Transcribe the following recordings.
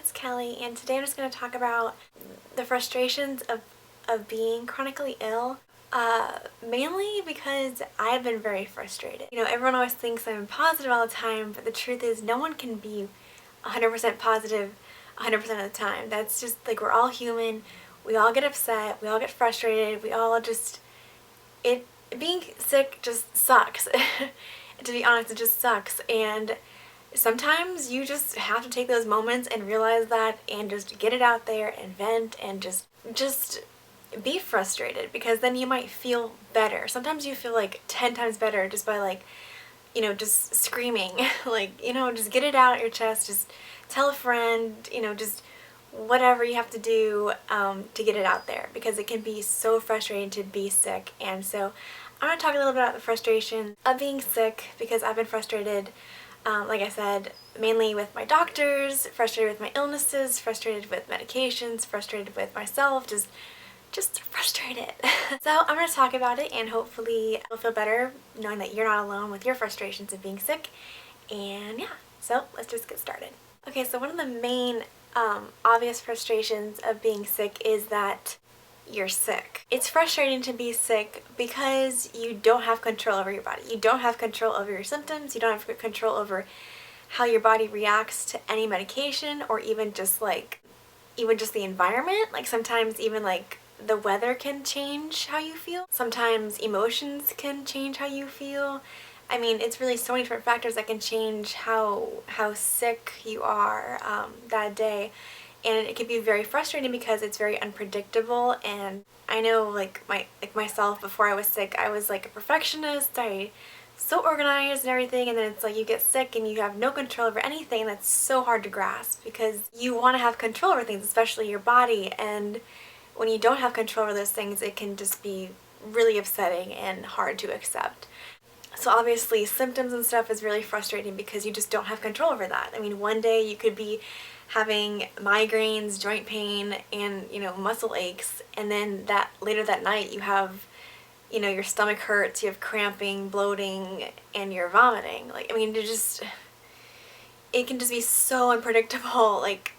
it's Kelly, and today I'm just going to talk about the frustrations of being chronically ill. Mainly because I've been very frustrated. You know, everyone always thinks I'm positive all the time, but the truth is no one can be 100% positive 100% of the time. That's just, like, we're all human. We all get upset. We all get frustrated. We all just, being sick just sucks. To be honest, it just sucks. And sometimes you just have to take those moments and realize that and just get it out there and vent and just be frustrated, because then you might feel better. Sometimes you feel like 10 times better just by, like, you know, just screaming. Like, you know, just get it out your chest, just tell a friend, you know, just whatever you have to do to get it out there, because it can be so frustrating to be sick. And so I'm going to talk a little bit about the frustration of being sick, because I've been frustrated, like I said, mainly with my doctors, frustrated with my illnesses, frustrated with medications, frustrated with myself, just frustrated. So I'm going to talk about it, and hopefully you'll feel better knowing that you're not alone with your frustrations of being sick. And yeah, so let's just get started. Okay, so one of the main obvious frustrations of being sick is that you're sick. It's frustrating to be sick because you don't have control over your body. You don't have control over your symptoms. You don't have control over how your body reacts to any medication, or even just the environment. Like, sometimes even like the weather can change how you feel. Sometimes emotions can change how you feel. I mean, it's really so many different factors that can change how sick you are that day. And it can be very frustrating because it's very unpredictable. And I know, like myself, before I was sick, I was like a perfectionist. I so organized and everything, and then it's like you get sick and you have no control over anything. That's so hard to grasp, because you want to have control over things, especially your body, and when you don't have control over those things, it can just be really upsetting and hard to accept. So obviously symptoms and stuff is really frustrating because you just don't have control over that. I mean, one day you could be having migraines, joint pain, and, you know, muscle aches, and then later that night you have, you know, your stomach hurts, you have cramping, bloating, and you're vomiting. Like, I mean, it can just be so unpredictable, like,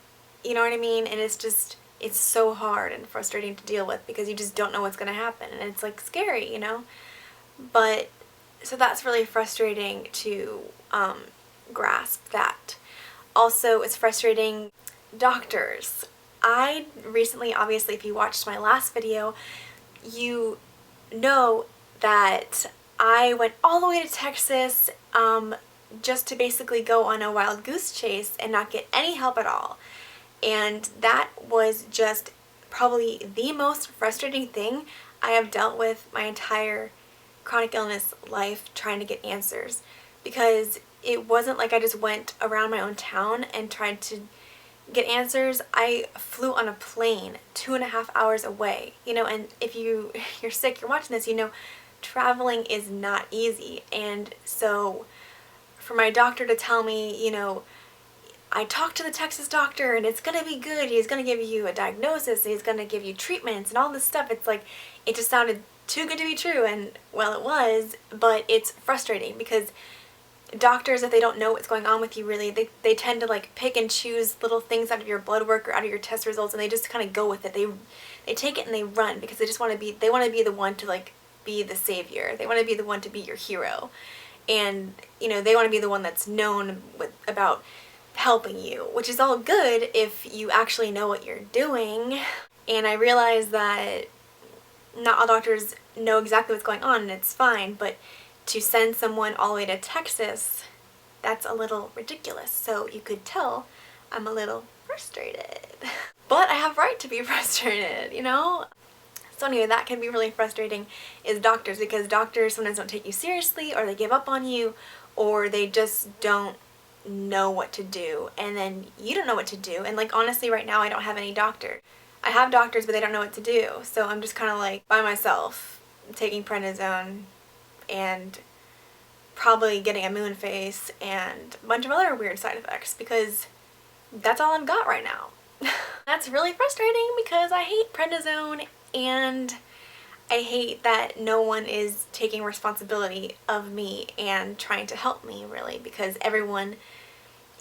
you know what I mean? And it's so hard and frustrating to deal with because you just don't know what's going to happen, and it's like scary, you know? But so that's really frustrating to grasp that. Also, it's frustrating doctors. I recently, obviously, if you watched my last video, you know that I went all the way to Texas just to basically go on a wild goose chase and not get any help at all. And that was just probably the most frustrating thing I have dealt with my entire chronic illness life, trying to get answers, because it wasn't like I just went around my own town and tried to get answers. I flew on a plane 2.5 hours away, you know, and if you're sick, you're watching this, you know, traveling is not easy. And so for my doctor to tell me, you know, I talked to the Texas doctor and it's gonna be good, he's gonna give you a diagnosis, he's gonna give you treatments and all this stuff, it's like, it just sounded too good to be true. And well, it was, but it's frustrating because doctors, if they don't know what's going on with you, really, they tend to like pick and choose little things out of your blood work or out of your test results, and they just kind of go with it. They take it and they run because they just want to be, they want to be the one to, like, be the savior. They want to be the one to be your hero, and, you know, they want to be the one that's known about helping you, which is all good if you actually know what you're doing. And I realize that not all doctors know exactly what's going on, and it's fine, but to send someone all the way to Texas, that's a little ridiculous. So you could tell I'm a little frustrated. But I have right to be frustrated, you know? So anyway, that can be really frustrating, is doctors, because doctors sometimes don't take you seriously, or they give up on you, or they just don't know what to do, and then you don't know what to do. And, like, honestly, right now I don't have any doctor. I have doctors, but they don't know what to do, so I'm just kind of like by myself, taking prednisone and probably getting a moon face and a bunch of other weird side effects, because that's all I've got right now. That's really frustrating because I hate prednisone, and I hate that no one is taking responsibility of me and trying to help me, really, because everyone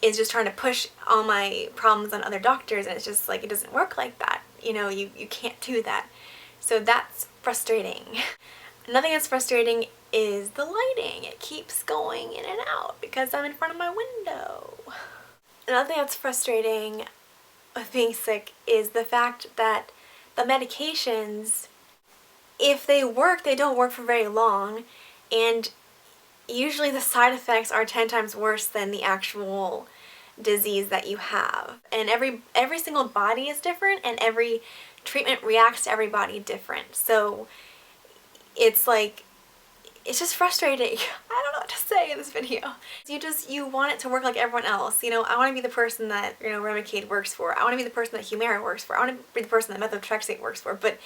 is just trying to push all my problems on other doctors, and it's just like, it doesn't work like that. You know, you can't do that. So that's frustrating. Another thing that's frustrating is the lighting. It keeps going in and out because I'm in front of my window. Another thing that's frustrating with being sick is the fact that the medications, if they work, they don't work for very long, and usually the side effects are 10 times worse than the actual disease that you have. And every single body is different, and every treatment reacts to every body different. So it's like, it's just frustrating. I don't know what to say in this video. You want it to work like everyone else. You know, I want to be the person that, you know, Remicade works for. I want to be the person that Humira works for. I want to be the person that methotrexate works for. But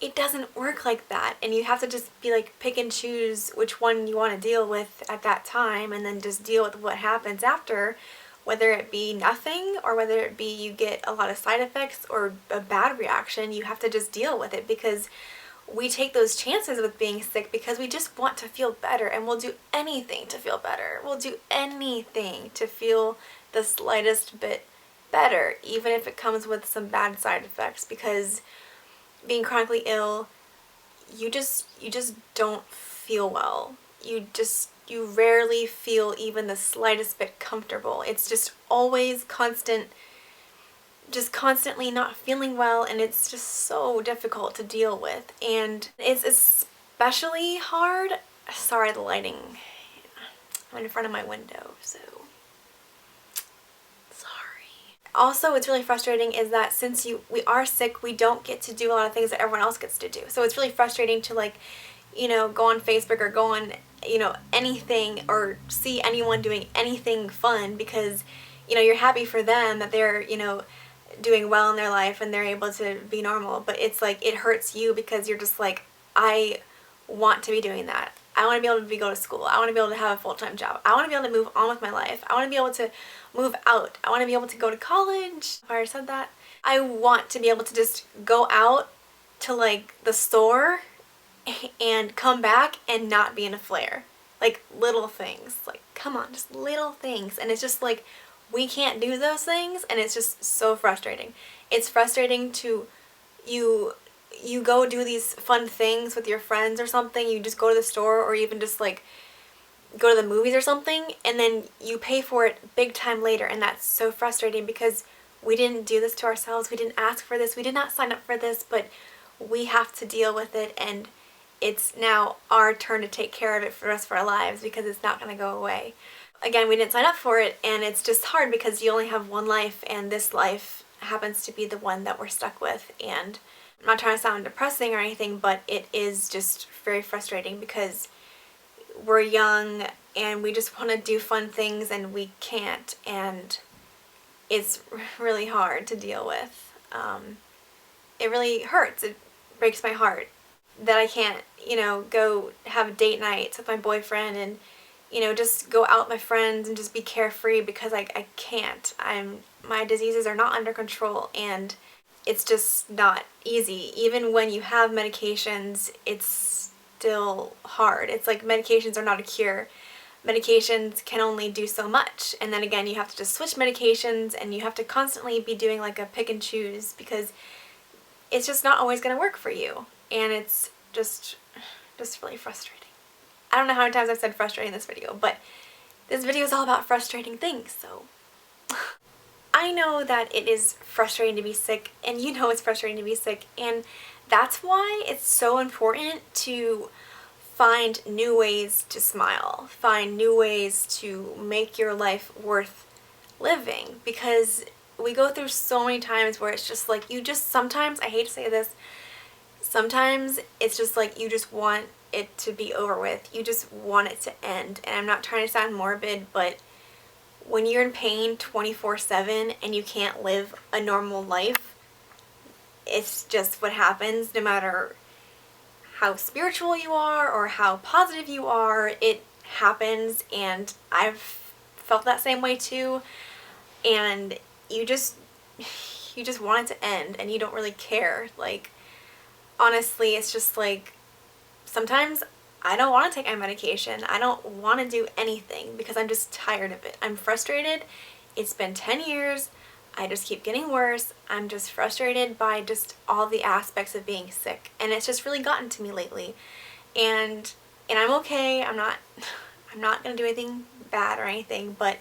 it doesn't work like that, and you have to just be like, pick and choose which one you want to deal with at that time, and then just deal with what happens after, whether it be nothing or whether it be you get a lot of side effects or a bad reaction. You have to just deal with it, because we take those chances with being sick because we just want to feel better, and we'll do anything to feel better. We'll do anything to feel the slightest bit better, even if it comes with some bad side effects, because being chronically ill, you just don't feel well. You rarely feel even the slightest bit comfortable. It's just always constantly not feeling well, and it's just so difficult to deal with. And it's especially hard, sorry, the lighting, I'm in front of my window, so also, what's really frustrating is that since we are sick, we don't get to do a lot of things that everyone else gets to do. So it's really frustrating to, like, you know, go on Facebook or go on, you know, anything, or see anyone doing anything fun, because, you know, you're happy for them that they're, you know, doing well in their life and they're able to be normal. But it's like, it hurts you because you're just like, I want to be doing that. I want to be able to go to school. I want to be able to have a full-time job. I want to be able to move on with my life. I want to be able to move out. I want to be able to go to college. I already said that. I want to be able to just go out to, like, the store and come back and not be in a flare. Like, little things. Like, come on, just little things. And it's just like, we can't do those things, and it's just so frustrating. It's frustrating to you go do these fun things with your friends or something. You just go to the store, or even just like go to the movies or something, and then you pay for it big time later, and that's so frustrating because we didn't do this to ourselves. We didn't ask for this. We did not sign up for this, but we have to deal with it, and it's now our turn to take care of it for the rest of our lives, because it's not going to go away. Again, we didn't sign up for it, and it's just hard because you only have one life, and this life happens to be the one that we're stuck with. And I'm not trying to sound depressing or anything, but it is just very frustrating because we're young and we just want to do fun things and we can't, and it's really hard to deal with. It really hurts. It breaks my heart that I can't, you know, go have date nights with my boyfriend and, you know, just go out with my friends and just be carefree, because I can't. My diseases are not under control, and it's just not easy. Even when you have medications, it's still hard. It's like, medications are not a cure. Medications can only do so much, and then again you have to just switch medications, and you have to constantly be doing like a pick and choose, because it's just not always going to work for you, and it's just really frustrating. I don't know how many times I've said frustrating in this video, but this video is all about frustrating things, so I know that it is frustrating to be sick, and you know it's frustrating to be sick, and that's why it's so important to find new ways to smile, find new ways to make your life worth living, because we go through so many times where it's just like, sometimes, I hate to say this, sometimes it's just like you just want it to be over with. You just want it to end. And I'm not trying to sound morbid, but when you're in pain 24/7 and you can't live a normal life, it's just what happens. No matter how spiritual you are or how positive you are, it happens, and I've felt that same way too. And you just want it to end, and you don't really care. Like, honestly, it's just like, sometimes I don't want to take my medication. I don't want to do anything because I'm just tired of it. I'm frustrated. It's been 10 years. I just keep getting worse. I'm just frustrated by just all the aspects of being sick. And it's just really gotten to me lately. And I'm okay. I'm not going to do anything bad or anything, but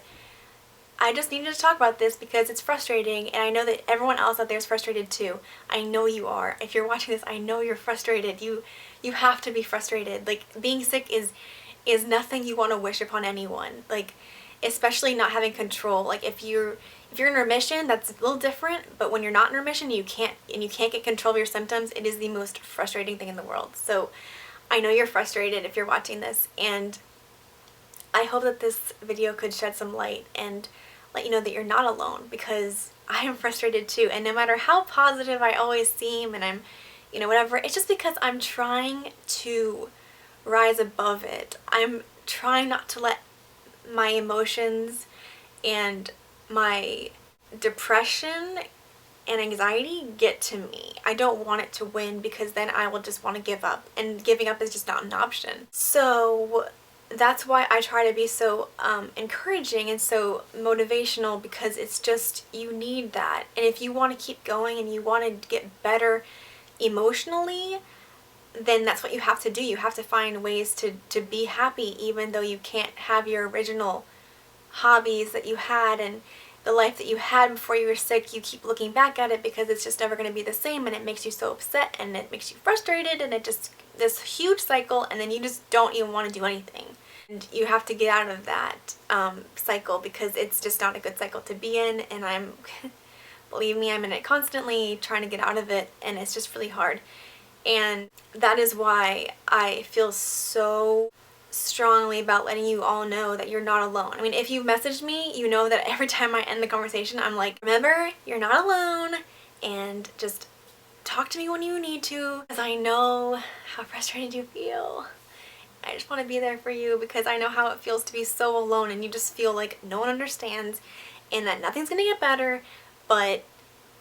I just needed to talk about this because it's frustrating, and I know that everyone else out there is frustrated too. I know you are. If you're watching this, I know you're frustrated. You have to be frustrated. Like, being sick is nothing you want to wish upon anyone. Like, especially not having control. Like, if you're in remission, that's a little different, but when you're not in remission, you can't get control of your symptoms, it is the most frustrating thing in the world. So, I know you're frustrated if you're watching this, and I hope that this video could shed some light and let you know that you're not alone, because I am frustrated too. And no matter how positive I always seem and I'm, whatever, it's just because I'm trying to rise above it. I'm trying not to let my emotions and my depression and anxiety get to me. I don't want it to win, because then I will just want to give up, and giving up is just not an option. So that's why I try to be so encouraging and so motivational, because it's just, you need that. And if you want to keep going and you want to get better emotionally, then that's what you have to do. You have to find ways to be happy, even though you can't have your original hobbies that you had and the life that you had before you were sick. You keep looking back at it because it's just never going to be the same, and it makes you so upset and it makes you frustrated, and it just, this huge cycle, and then you just don't even want to do anything. And you have to get out of that cycle, because it's just not a good cycle to be in, and I'm, believe me, I'm in it constantly trying to get out of it, and it's just really hard. And that is why I feel so strongly about letting you all know that you're not alone. I mean, if you messaged me, you know that every time I end the conversation, I'm like, remember, you're not alone, and just talk to me when you need to, because I know how frustrated you feel. I just want to be there for you, because I know how it feels to be so alone and you just feel like no one understands and that nothing's gonna get better. But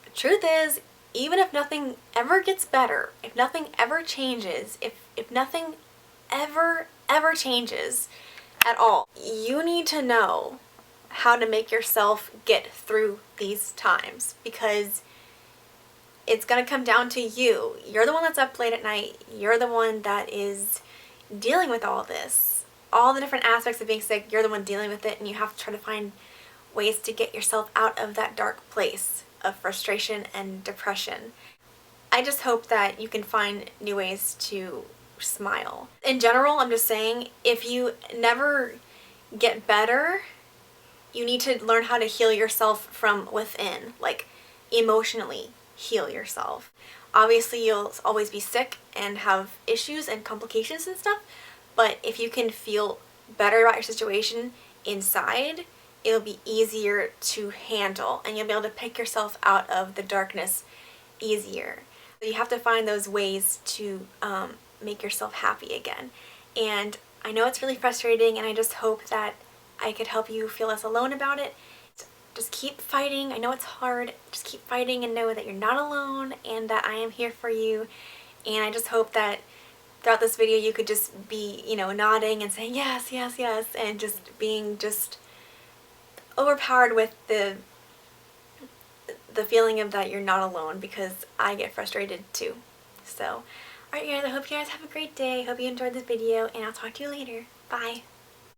the truth is, even if nothing ever gets better, if nothing ever changes, if nothing ever changes at all, you need to know how to make yourself get through these times, because it's going to come down to you. You're the one that's up late at night. You're the one that is dealing with all this. All the different aspects of being sick, you're the one dealing with it, and you have to try to find ways to get yourself out of that dark place of frustration and depression. I just hope that you can find new ways to smile. In general, I'm just saying, if you never get better, you need to learn how to heal yourself from within, like emotionally heal yourself. Obviously, you'll always be sick and have issues and complications and stuff, but if you can feel better about your situation inside, it'll be easier to handle, and you'll be able to pick yourself out of the darkness easier. So you have to find those ways to make yourself happy again. And I know it's really frustrating, and I just hope that I could help you feel less alone about it. Just keep fighting. I know it's hard. Just keep fighting and know that you're not alone, and that I am here for you. And I just hope that throughout this video you could just be, nodding and saying yes, yes, yes, and just being just overpowered with the feeling of that you're not alone, because I get frustrated too. So, alright guys, I hope you guys have a great day. Hope you enjoyed this video, and I'll talk to you later. Bye.